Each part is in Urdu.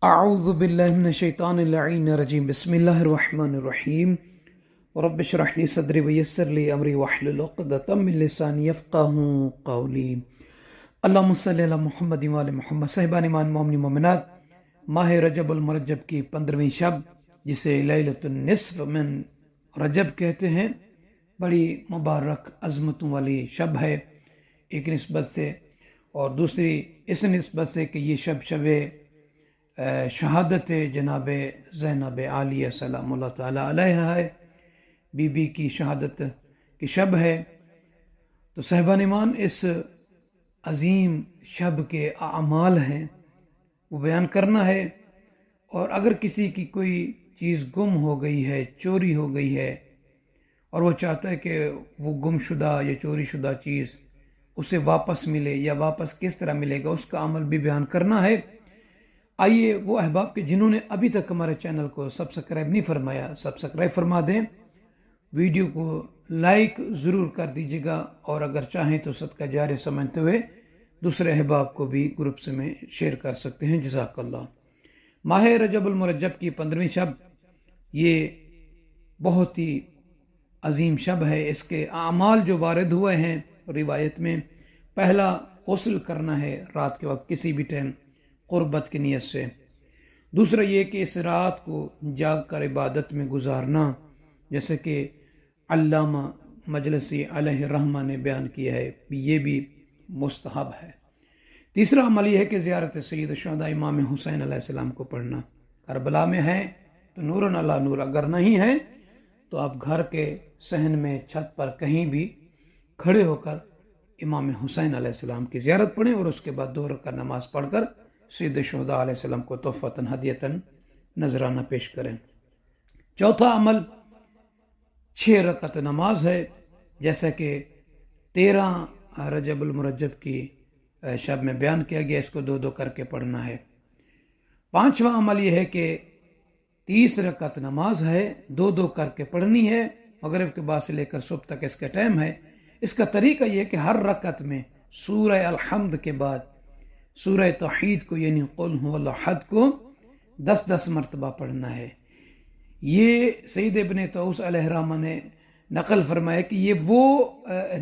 اعوذ باللہ من الشیطان اللعین الرجیم بسم اللہ الرحمن الرحیم رب اشرح لی صدری ویسر لی امری واحلل عقدۃ من لسانی یفقہوا قولی اللہم صلی علی محمد وعلی محمد۔ صاحبان ایمان مومنین مومنات، ماہ رجب المرجب کی 15ویں شب جسے لیلۃ النصف من رجب کہتے ہیں، بڑی مبارک عظمتوں والی شب ہے ایک نسبت سے، اور دوسری اس نسبت سے کہ یہ شب شہادت جناب زینب عالیہ سلام اللہ تعالیٰ علیہ ہے، بی بی کی شہادت کی شب ہے۔ تو صاحبان ایمان، اس عظیم شب کے اعمال ہیں وہ بیان کرنا ہے، اور اگر کسی کی کوئی چیز گم ہو گئی ہے، چوری ہو گئی ہے، اور وہ چاہتا ہے کہ وہ گم شدہ یا چوری شدہ چیز اسے واپس ملے، یا واپس کس طرح ملے گا، اس کا عمل بھی بیان کرنا ہے۔ آئیے وہ احباب کے جنہوں نے ابھی تک ہمارے چینل کو سبسکرائب نہیں فرمایا، سبسکرائب فرما دیں، ویڈیو کو لائک ضرور کر دیجیے گا، اور اگر چاہیں تو صدقہ جاریہ سمجھتے ہوئے دوسرے احباب کو بھی گروپس میں شیئر کر سکتے ہیں۔ جزاک اللہ۔ ماہ رجب المرجب کی 15ویں شب یہ بہت ہی عظیم شب ہے۔ اس کے اعمال جو وارد ہوئے ہیں روایت میں، پہلا غسل کرنا ہے رات کے وقت کسی بھی ٹائم قربت کی نیت سے، دوسرا یہ کہ اس رات کو جاگ کر عبادت میں گزارنا، جیسے کہ علامہ مجلسی علیہ الرحمہ نے بیان کیا ہے، یہ بھی مستحب ہے۔ تیسرا عمل یہ ہے کہ زیارت سید الشہداء امام حسین علیہ السلام کو پڑھنا۔ کربلا میں ہے تو نور علی نور، اگر نہیں ہے تو آپ گھر کے صحن میں، چھت پر، کہیں بھی کھڑے ہو کر امام حسین علیہ السلام کی زیارت پڑھیں، اور اس کے بعد 2 رکعت نماز پڑھ کر سید الشہداء علیہ السلام کو تحفۃً ہدیۃً نذرانہ پیش کریں۔ چوتھا عمل 6 رکعت نماز ہے، جیسا کہ 13 رجب المرجب کی شب میں بیان کیا گیا، اس کو 2 کر کے پڑھنا ہے۔ پانچواں عمل یہ ہے کہ 30 رکعت نماز ہے، 2 کر کے پڑھنی ہے، مغرب کے بعد سے لے کر صبح تک اس کا ٹائم ہے۔ اس کا طریقہ یہ کہ ہر رکعت میں سورہ الحمد کے بعد سورہ توحید کو، یعنی قل هو اللہ احد کو 10 مرتبہ پڑھنا ہے۔ یہ سید ابن طاؤس علیہ الرحمہ نے نقل فرمایا کہ یہ وہ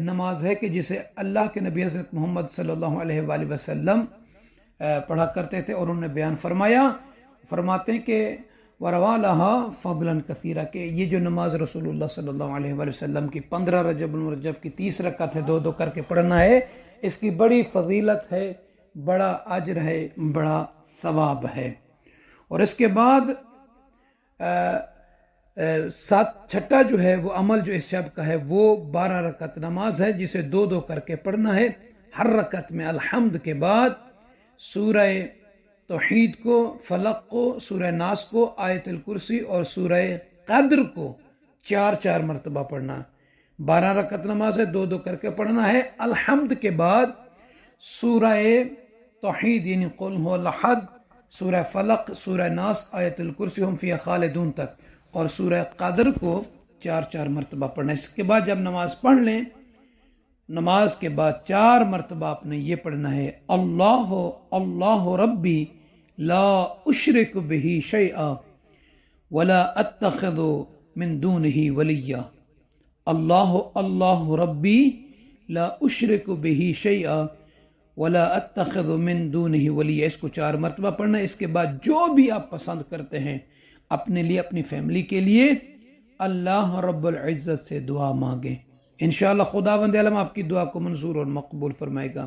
نماز ہے کہ جسے اللہ کے نبی حضرت محمد صلی اللہ علیہ وآلہ وسلم پڑھا کرتے تھے، اور انہوں نے بیان فرماتے ہیں کہ وَرَوَا لَهَا فَضْلًا كَثِيرًا، کہ یہ جو نماز رسول اللہ صلی اللہ علیہ وآلہ وسلم کی 15 رجب المرجب کی 30 رکعت ہے، 2 کر کے پڑھنا ہے، اس کی بڑی فضیلت ہے، بڑا اجر ہے، بڑا ثواب ہے۔ اور اس کے بعد چھٹا جو ہے وہ عمل جو اس شب کا ہے وہ 12 رکعت نماز ہے، جسے 2 کر کے پڑھنا ہے۔ ہر رکعت میں الحمد کے بعد سورہ توحید کو، فلق کو، سورہ ناس کو، آیت الکرسی اور سورہ قدر کو 4 مرتبہ پڑھنا۔ 12 رکعت نماز ہے، 2 کر کے پڑھنا ہے۔ الحمد کے بعد سورہ توحید یعنی قل هو اللہ احد، سورہ فلق، سورہ ناس، آیت الکرسی، ہم فیہا خالدون تک، اور سورہ قدر کو 4 مرتبہ پڑھنا ہے۔ اس کے بعد جب نماز پڑھ لیں، نماز کے بعد 4 مرتبہ آپ نے یہ پڑھنا ہے، اللہ اللہ ربی لا اشرک بہ شیئا ولا اتخذ من دونہ ولیا، اللہ اللہ ربی لا اشرک بہ شیئا ولا اتخذ من دونہ ولی، اس کو 4 مرتبہ پڑھنا ہے۔ اس کے بعد جو بھی آپ پسند کرتے ہیں اپنے لیے، اپنی فیملی کے لیے، اللہ رب العزت سے دعا مانگیں، انشاءاللہ خداوند عالم آپ کی دعا کو منظور اور مقبول فرمائے گا۔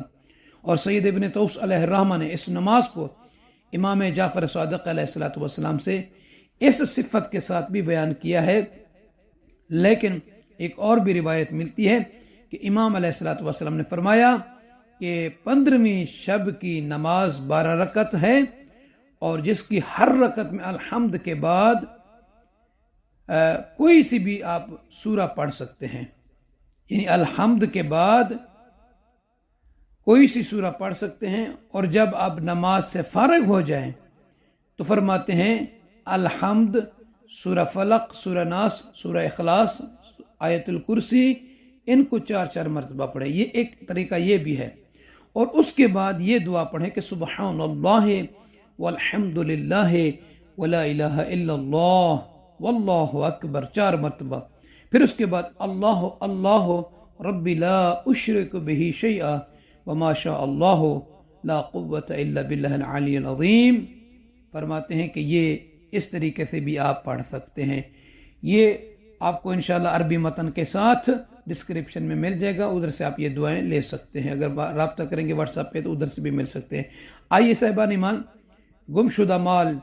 اور سید ابن طاؤس علیہ الرحمہ نے اس نماز کو امام جعفر صادق علیہ السلام سے اس صفت کے ساتھ بھی بیان کیا ہے، لیکن ایک اور بھی روایت ملتی ہے کہ امام علیہ السلام نے فرمایا کہ 15ویں شب کی نماز 12 رکعت ہے، اور جس کی ہر رکعت میں الحمد کے بعد کوئی سی بھی آپ سورہ پڑھ سکتے ہیں، یعنی الحمد کے بعد کوئی سی سورہ پڑھ سکتے ہیں، اور جب آپ نماز سے فارغ ہو جائیں تو فرماتے ہیں الحمد، سورہ فلق، سورہ ناس، سورہ اخلاص، آیت الکرسی، ان کو 4 مرتبہ پڑھیں۔ یہ ایک طریقہ یہ بھی ہے، اور اس کے بعد یہ دعا پڑھیں کہ سبحان اللہ والحمد للہ ولا الہ الا اللہ واللہ اکبر 4 مرتبہ. پھر اس کے بعد اللہ اللہ رب لا اشرک بہ شیئا وما شاء اللہ لا قوت الا باللہ العلی العظیم. فرماتے ہیں کہ یہ اس طریقے سے بھی آپ پڑھ سکتے ہیں. یہ آپ کو انشاءاللہ عربی متن کے ساتھ ڈسکرپشن میں مل جائے گا، ادھر سے آپ یہ دعائیں لے سکتے ہیں. اگر رابطہ کریں گے واٹس ایپ پہ تو ادھر سے بھی مل سکتے ہیں. آئیے صاحبان ایمان، گم شدہ مال،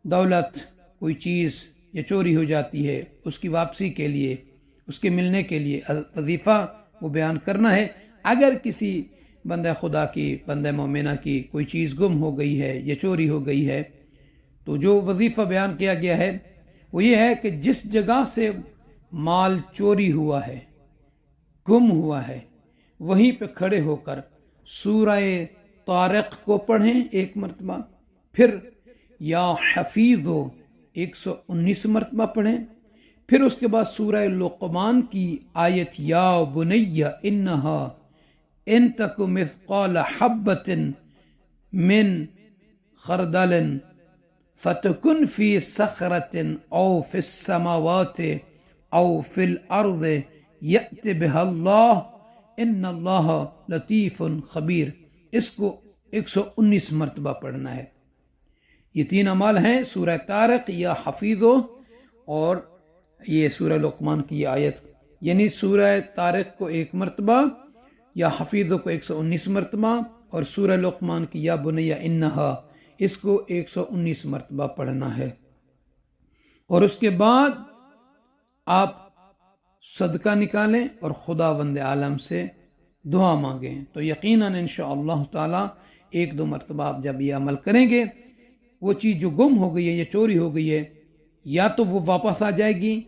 دولت، کوئی چیز یہ چوری ہو جاتی ہے، اس کی واپسی کے لیے، اس کے ملنے کے لیے وظیفہ وہ بیان کرنا ہے. اگر کسی بندہ خدا کی، بندہ مومنہ کی کوئی چیز گم ہو گئی ہے یا چوری ہو گئی ہے، تو جو وظیفہ بیان کیا گیا ہے وہ یہ ہے کہ جس جگہ سے مال چوری ہوا ہے، گم ہوا ہے، وہیں پہ کھڑے ہو کر سورہ طارق کو پڑھیں 1 مرتبہ، پھر یا حفیظو 119 مرتبہ پڑھیں، پھر اس کے بعد سورہ لقمان کی آیت یا بنی انہا ان تک مثقال حبۃ من خردل فتکن فی صخرۃ او فی السماوات او فی الارض یأت بها اللہ ان اللہ لطیف خبیر. اس کو 119 مرتبہ پڑھنا ہے. یہ 3 اعمال ہیں، سورہ طارق یا حفیظو اور یہ سورہ لقمان کی آیت. یعنی سورہ طارق کو 1 مرتبہ، یا حفیظو کو 119 مرتبہ، اور سورہ لقمان کی یا بنی انہا اس کو 119 مرتبہ پڑھنا ہے. اور اس کے بعد آپ صدقہ نکالیں اور خداوند عالم سے دعا مانگیں. تو یقیناً انشاءاللہ تعالی 1-2 مرتبہ آپ جب یہ عمل کریں گے، وہ چیز جو گم ہو گئی ہے یا چوری ہو گئی ہے، یا تو وہ واپس آ جائے گی،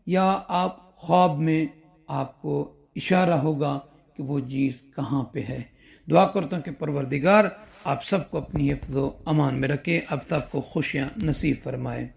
یا آپ خواب میں آپ کو اشارہ ہوگا کہ وہ چیز کہاں پہ ہے. دعا کرتا ہوں کہ پروردگار آپ سب کو اپنی حفظ و امان میں رکھے، آپ سب کو خوشیاں نصیب فرمائے.